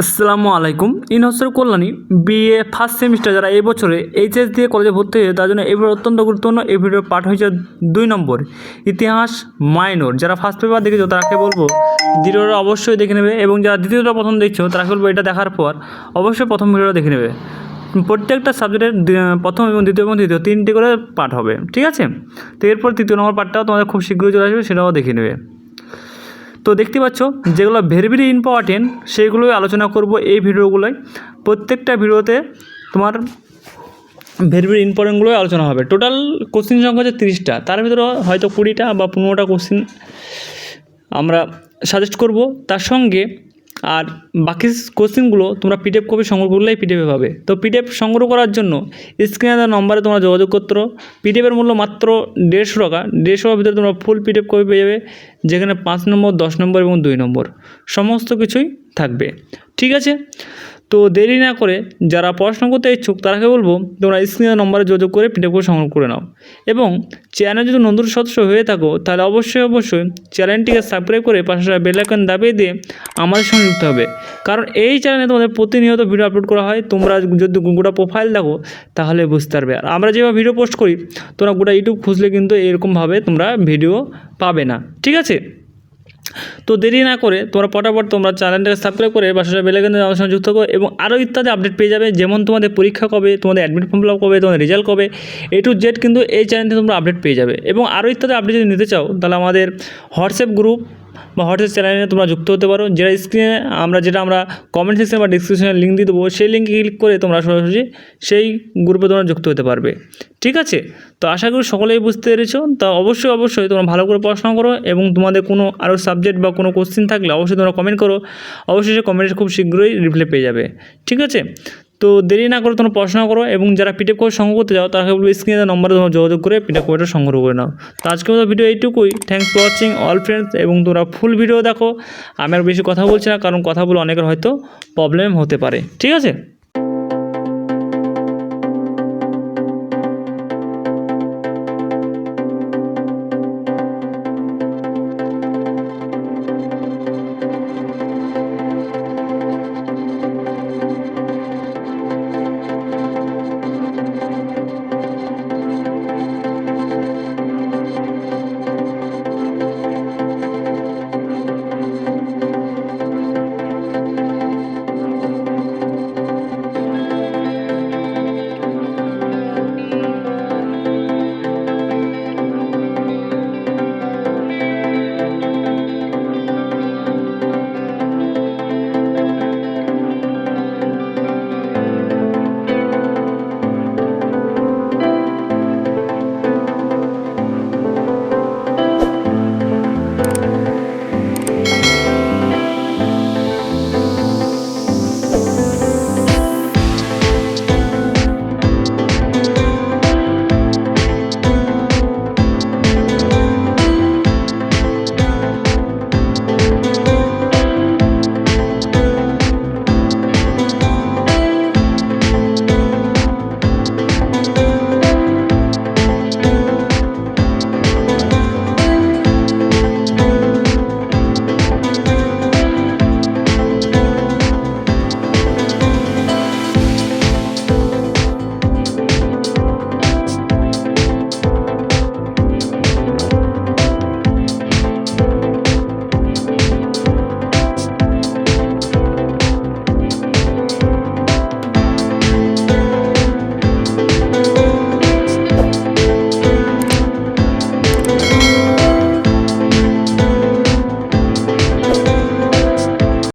আসসালামু আলাইকুম। ইনহসের Kalyani BA first semester যারা এই বছরে এইচএস দিয়ে কলেজে ভর্তি হয়েছে তার জন্য এই ভিডিও অত্যন্ত গুরুত্বপূর্ণ। এই ভিডিওর পার্ট হয়েছে 2 নম্বর ইতিহাস মাইনর। যারা ফার্স্ট পেপার দেখেছো তাকে বলবো দ্বিতীয়টা অবশ্যই দেখে নেবে, এবং যারা দ্বিতীয়টা প্রথম দেখছো তাকে বলবো এটা দেখার পর অবশ্যই প্রথম ভিডিওটা দেখে নেবে। প্রত্যেকটা সাবজেক্টের প্রথম এবং দ্বিতীয় এবং তৃতীয় 3টি করে পার্ট হবে, ঠিক আছে? তো এরপর 3 নম্বর পার্টটাও তোমাদের খুব শীঘ্রই চলে আসবে, সেটাও দেখে নেবে। তো দেখতে পাচ্ছ যেগুলো ভেরি ভেরি ইম্পর্টেন্ট সেইগুলোই আলোচনা করব এই ভিডিওগুলোয়। প্রত্যেকটা ভিডিওতে তোমার ভেরি ভেরি ইম্পর্টেন্টগুলোই আলোচনা হবে। টোটাল কোশ্চিন সংখ্যা হচ্ছে 30টা, তার ভিতরে হয়তো 20টা বা 15টা কোশ্চিন আমরা সাজেস্ট করব। তার সঙ্গে আর বাকি কোশ্চিনগুলো তোমরা পিডিএফ কপি সংগ্রহ করলেই পিডিএফে পাবে। তো পিডিএফ সংগ্রহ করার জন্য স্ক্রিনে দেওয়া নম্বরে তোমরা যোগাযোগ করতে পারো। পিডিএফের মূল্য মাত্র 150 টাকা। 150 টাকার ভিতরে তোমরা ফুল পিডিএফ কপি পেয়ে যাবে, যেখানে 5 নম্বর, 10 নম্বর এবং 2 নম্বর সমস্ত কিছুই থাকবে, ঠিক আছে? তো দেরি না করে যারা পড়াশোনা করতে ইচ্ছুক তারাকে বলবো তোমরা স্ক্রিনের নম্বরে যোগাযোগ করে পিডিএফ করে সংগ্রহ করে নাও। এবং চ্যানেল যদি নতুন সদস্য হয়ে থাকো তাহলে অবশ্যই চ্যানেলটিকে সাবস্ক্রাইব করে পাশে বেল আইকন দাবিয়ে দিয়ে আমাদের সঙ্গে যুক্ত হবে, কারণ এই চ্যানেলে তোমাদের প্রতিনিয়ত ভিডিও আপলোড করা হয়। তোমরা যদি গোটা প্রোফাইল দেখো তাহলে বুঝতে পারবে। আর আমরা যেভাবে ভিডিও পোস্ট করি তোমরা গোটা ইউটিউব খুঁজলে কিন্তু এরকমভাবে তোমরা ভিডিও পাবে না, ঠিক আছে? তো দেরি না করে তোমরা পটাপট তোমরা চ্যানেলটাকে সাবস্ক্রাইব করে পাশে বেল আইকন দিয়ে আমাদের সঙ্গে যুক্ত করো, এবং আরও ইত্যাদি আপডেট পেয়ে যাবে। যেমন তোমাদের পরীক্ষা কবে, তোমাদের অ্যাডমিট ফর্ম ফিল আপ কবে, তোমাদের রেজাল্ট কবে, A to Z কিন্তু এই চ্যানেলটি তোমরা আপডেট পেয়ে যাবে। এবং আরও ইত্যাদি আপডেট যদি নিতে চাও তাহলে আমাদের হোয়াটসঅ্যাপ গ্রুপ বা হোয়াটসঅ্যাপ চ্যানেলে তোমরা যুক্ত হতে পারো। যেটা স্ক্রিনে আমরা কমেন্ট সেকশন বা ডিসক্রিপশনে লিঙ্ক দিয়ে দেবো, সেই লিঙ্কে ক্লিক করে তোমরা সরাসরি সেই গ্রুপে তোমরা যুক্ত হতে পারবে, ঠিক আছে? তো আশা করি সকলেই বুঝতে পেরেছো। তা অবশ্যই তোমরা ভালো করে পড়াশোনা করো, এবং তোমাদের কোনো আরও সাবজেক্ট বা কোনো কোশ্চিন থাকলে অবশ্যই তোমরা কমেন্ট করো। অবশ্যই সেই কমেন্টে খুব শীঘ্রই রিপ্লাই পেয়ে যাবে, ঠিক আছে? তো দেরি না করে তোমরা পড়াশোনা করো, এবং যারা পিডিএফ কোড সংগ্রহ করতে যাও তাকে বলবো স্ক্রিনে নম্বরে তোমরা যোগাযোগ করে পিডিএফ কোডটা সংগ্রহ করে নাও। তো আজকের মতো ভিডিও এইটুকুই। Thanks for watching all friends, এবং তোমরা ফুল ভিডিও দেখো। আমি আর বেশি কথা বলছি না, কারণ কথা বলে অনেকের হয়তো প্রবলেম হতে পারে, ঠিক আছে?